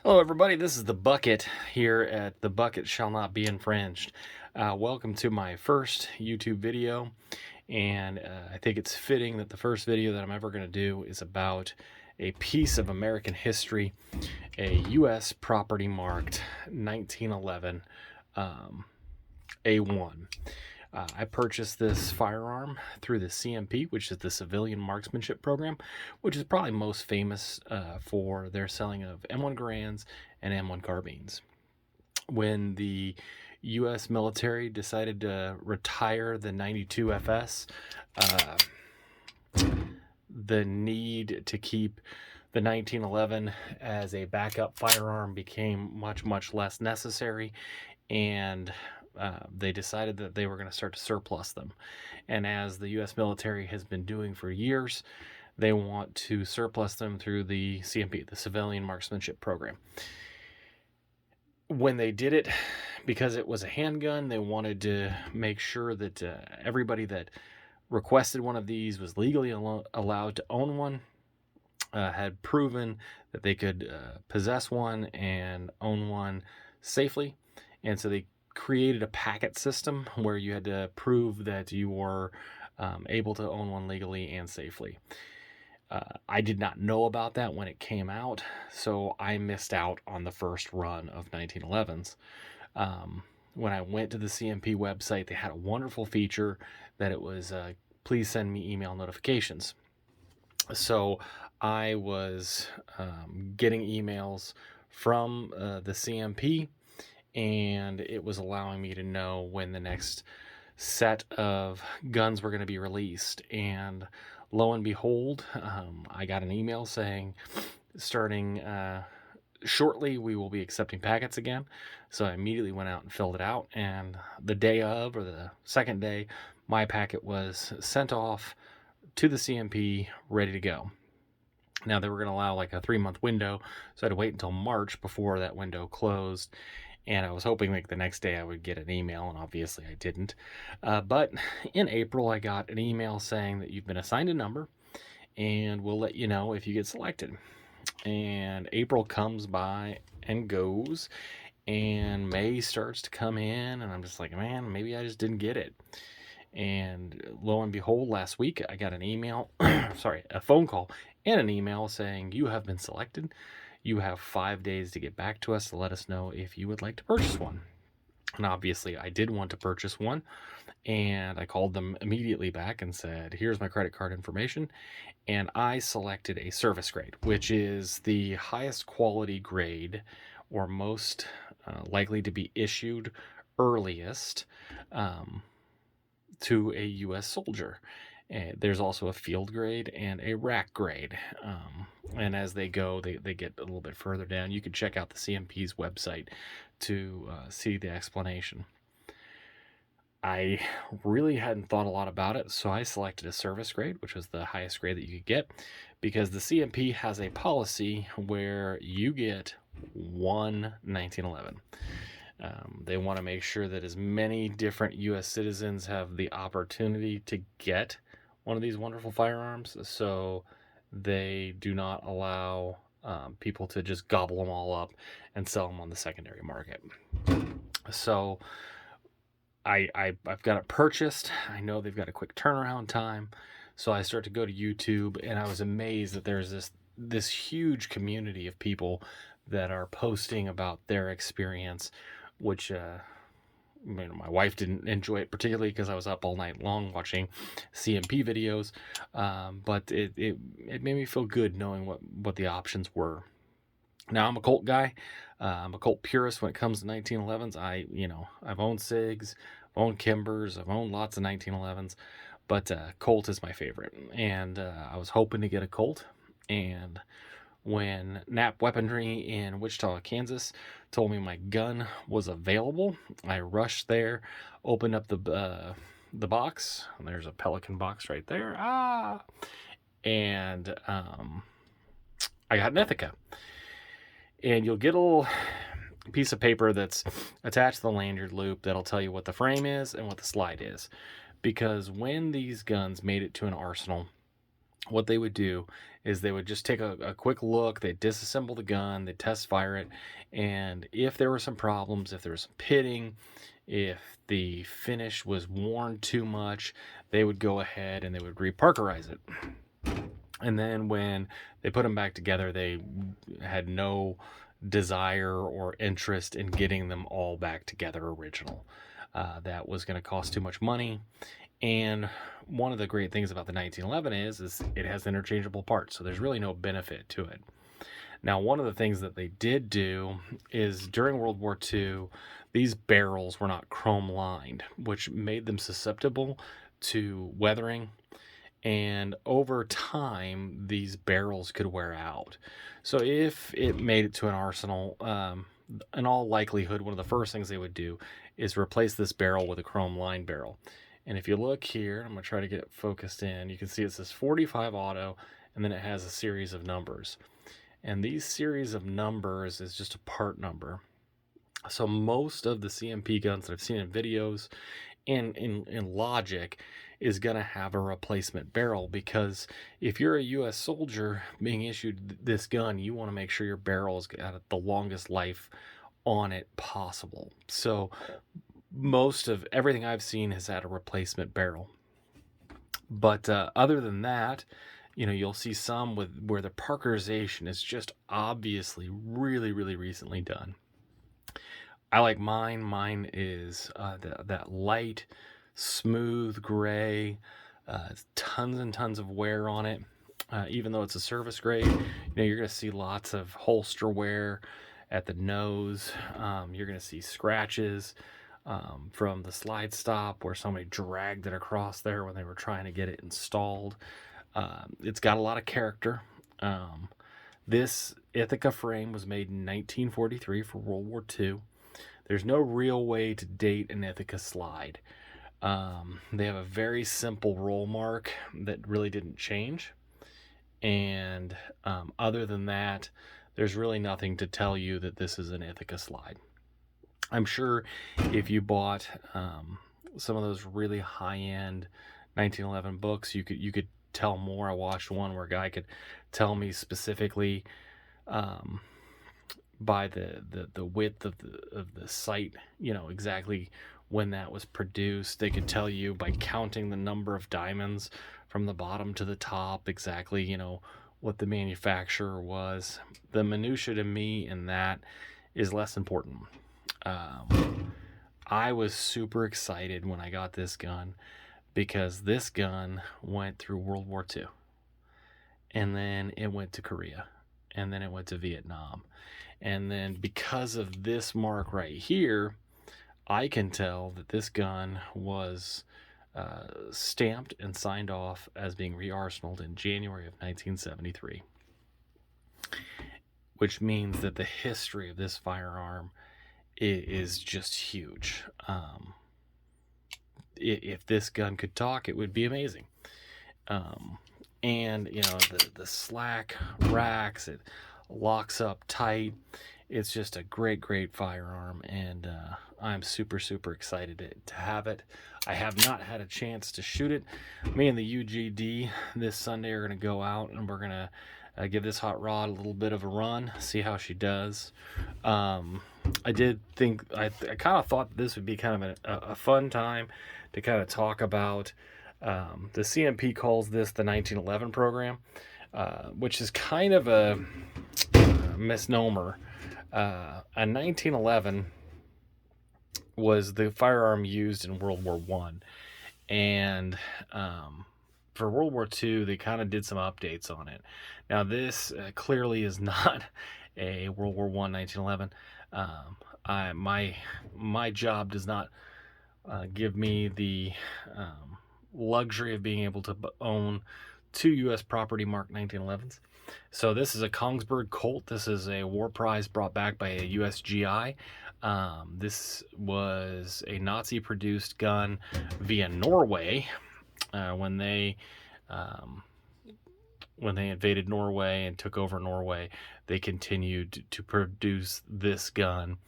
Hello, everybody. This is the Bucket here at The Bucket Shall Not Be Infringed. Welcome to my first YouTube video, and I think it's fitting that the first video that I'm ever going to do is about a piece of American history, a U.S. property marked 1911 A1. I purchased this firearm through the CMP, which is the Civilian Marksmanship Program, which is probably most famous for their selling of M1 Garands and M1 carbines. When the U.S. military decided to retire the 92 FS, the need to keep the 1911 as a backup firearm became much less necessary, and they decided that they were going to start to surplus them. And as the U.S. military has been doing for years, they want to surplus them through the CMP, the Civilian Marksmanship Program. When they did it, because it was a handgun, they wanted to make sure that everybody that requested one of these was legally allowed to own one, had proven that they could possess one and own one safely. And so they created a packet system where you had to prove that you were able to own one legally and safely. I did not know about that when it came out, so I missed out on the first run of 1911s. When I went to the CMP website, they had a wonderful feature that it was, please send me email notifications. So I was getting emails from the CMP, and it was allowing me to know when the next set of guns were going to be released. And lo and behold, I got an email saying starting shortly we will be accepting packets again. So I immediately went out and filled it out, and the day of, or the second day, my packet was sent off to the CMP ready to go. Now they were going to allow like a 3-month window, so I had to wait until March before that window closed. And I was hoping like the next day I would get an email, and obviously I didn't. But in April, I got an email saying that you've been assigned a number, and we'll let you know if you get selected. And April comes by and goes, and May starts to come in, and I'm just like, man, maybe I just didn't get it. And lo and behold, last week I got an email, a phone call and an email saying you have been selected. You have 5 days to get back to us to let us know if you would like to purchase one. And obviously I did want to purchase one, and I called them immediately back and said, here's my credit card information. And I selected a service grade, which is the highest quality grade, or most likely to be issued earliest to a U.S. soldier. There's also a field grade and a rack grade. And as they go, they get a little bit further down. You can check out the CMP's website to see the explanation. I really hadn't thought a lot about it, so I selected a service grade, which was the highest grade that you could get, because the CMP has a policy where you get one 1911. They want to make sure that as many different U.S. citizens have the opportunity to get one of these wonderful firearms, so they do not allow people to just gobble them all up and sell them on the secondary market. So I've got it purchased. I know they've got a quick turnaround time, so I start to go to YouTube, and I was amazed that there's this huge community of people that are posting about their experience, which my wife didn't enjoy it particularly because I was up all night long watching CMP videos, but it made me feel good knowing what the options were. Now, I'm a Colt guy. I'm a Colt purist when it comes to 1911s. I've owned SIGs, I've owned Kimbers, I've owned lots of 1911s, but Colt is my favorite. And I was hoping to get a Colt, and when Knapp Weaponry in Wichita, Kansas told me my gun was available, I rushed there, opened up the box, and there's a Pelican box right there. And I got an Ithica. And you'll get a little piece of paper that's attached to the lanyard loop that'll tell you what the frame is and what the slide is. Because when these guns made it to an arsenal, what they would do is they would just take a quick look, they'd disassemble the gun, they'd test fire it, and if there were some problems, if there was some pitting, if the finish was worn too much, they would go ahead and they would reparkerize it. And then when they put them back together, they had no desire or interest in getting them all back together original. That was going to cost too much money. And one of the great things about the 1911 is it has interchangeable parts, so there's really no benefit to it. Now, one of the things that they did do is during World War II, these barrels were not chrome lined, which made them susceptible to weathering. And over time, these barrels could wear out. So if it made it to an arsenal, in all likelihood, one of the first things they would do is replace this barrel with a chrome lined barrel. And if you look here, I'm going to try to get it focused in, you can see it says 45 auto, and then it has a series of numbers. And these series of numbers is just a part number. So most of the CMP guns that I've seen in videos and in logic is going to have a replacement barrel, because if you're a U.S. soldier being issued this gun, you want to make sure your barrel has got the longest life on it possible. So most of everything I've seen has had a replacement barrel. But other than that, you'll see some where the parkerization is just obviously really, really recently done. I like mine. Mine is that light, smooth gray, tons and tons of wear on it. Even though it's a service grade, you're going to see lots of holster wear at the nose. You're going to see scratches from the slide stop where somebody dragged it across there when they were trying to get it installed. It's got a lot of character. This Ithica frame was made in 1943 for World War II. There's no real way to date an Ithica slide. They have a very simple roll mark that really didn't change. And other than that, there's really nothing to tell you that this is an Ithica slide. I'm sure if you bought some of those really high-end 1911 books, you could tell more. I watched one where a guy could tell me specifically by the width of the sight, exactly when that was produced. They could tell you by counting the number of diamonds from the bottom to the top exactly, what the manufacturer was. The minutia to me in that is less important. I was super excited when I got this gun because this gun went through World War II, and then it went to Korea, and then it went to Vietnam. And then because of this mark right here, I can tell that this gun was stamped and signed off as being re-arsenaled in January of 1973, which means that the history of this firearm is just huge. If this gun could talk, it would be amazing. And the slack racks, it locks up tight. It's just a great firearm, and I'm super excited to have it. I have not had a chance to shoot it. Me and the UGD this Sunday are going to go out, and we're going to give this hot rod a little bit of a run, see how she does. I did think, I kind of thought this would be kind of a fun time to kind of talk about, the CMP calls this the 1911 program, which is kind of a misnomer. A 1911 was the firearm used in World War I, and for World War II, they kind of did some updates on it. Now, this clearly is not a World War I 1911. My job does not give me the luxury of being able to own two U.S. property marked 1911s. So this is a Kongsberg Colt. This is a war prize brought back by a U.S. GI. This was a Nazi-produced gun via Norway when they invaded Norway and took over Norway. They continued to produce this gun.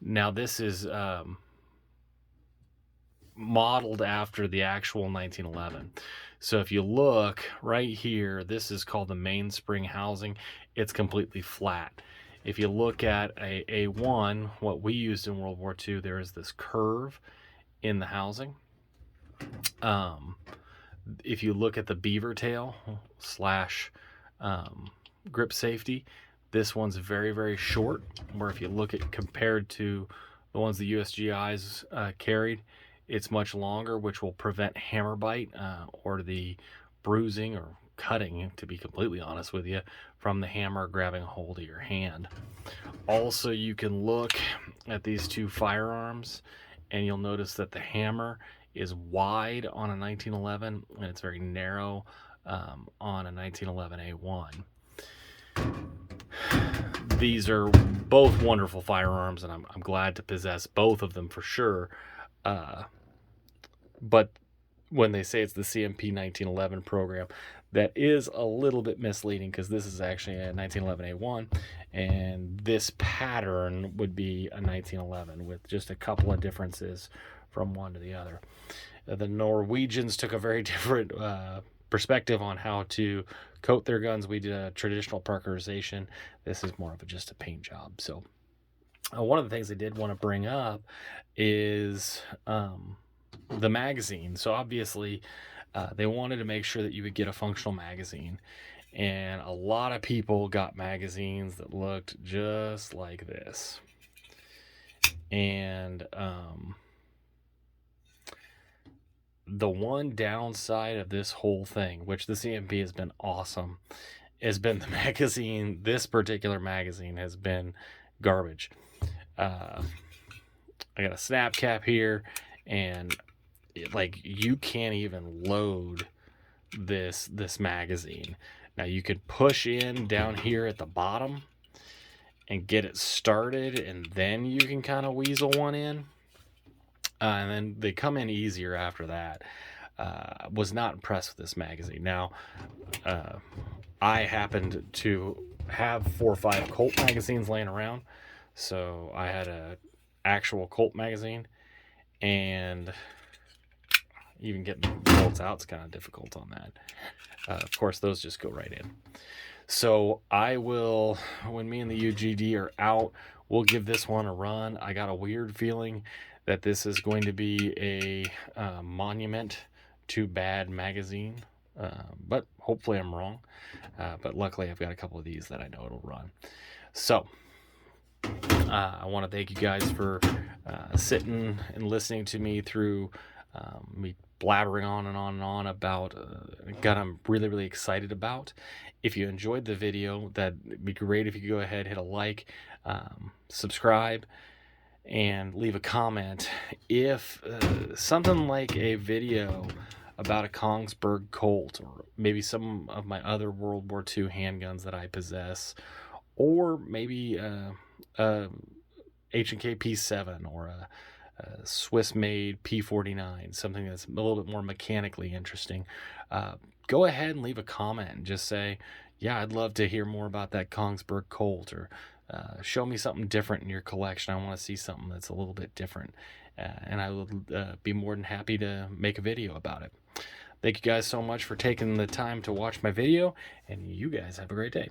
Now this is modeled after the actual 1911. So if you look right here, this is called the mainspring housing. It's completely flat. If you look at a A1, what we used in World War II, there is this curve in the housing. If you look at the beaver tail slash grip safety, this one's very, very short, where if you look at compared to the ones the USGIs carried, it's much longer, which will prevent hammer bite or the bruising or cutting, to be completely honest with you, from the hammer grabbing a hold of your hand. Also, you can look at these two firearms and you'll notice that the hammer is wide on a 1911 and it's very narrow on a 1911 A1. These are both wonderful firearms, and I'm glad to possess both of them for sure. But when they say it's the CMP 1911 program, that is a little bit misleading, because this is actually a 1911 A1, and this pattern would be a 1911 with just a couple of differences from one to the other. The Norwegians took a very different perspective on how to coat their guns. We did a traditional parkerization. This is more of just a paint job. So one of the things I did want to bring up is the magazine. So obviously they wanted to make sure that you would get a functional magazine, and a lot of people got magazines that looked just like this. And the one downside of this whole thing, which the CMP has been awesome, has been the magazine. This particular magazine has been garbage. I got a snap cap here, and you can't even load this magazine. Now you could push in down here at the bottom and get it started, and then you can kind of weasel one in. And then they come in easier after that. Was not impressed with this magazine. Now, I happened to have 4 or 5 Colt magazines laying around, so I had a actual Colt magazine, and even getting the bolts out is kind of difficult on that. Of course, those just go right in. So I will, when me and the UGD are out, we'll give this one a run. I got a weird feeling that this is going to be a monument to bad magazine, but hopefully I'm wrong. But luckily I've got a couple of these that I know it'll run. So I want to thank you guys for sitting and listening to me through me blabbering on and on and on about a gun I'm really, really excited about. If you enjoyed the video, that'd be great if you could go ahead, hit a like, subscribe, and leave a comment. If something like a video about a Kongsberg Colt, or maybe some of my other World War II handguns that I possess, or maybe H&K P7 or a Swiss-made P49, something that's a little bit more mechanically interesting, go ahead and leave a comment and just say, yeah, I'd love to hear more about that Kongsberg Colt, or show me something different in your collection. I want to see something that's a little bit different, and I would be more than happy to make a video about it. Thank you guys so much for taking the time to watch my video, and you guys have a great day.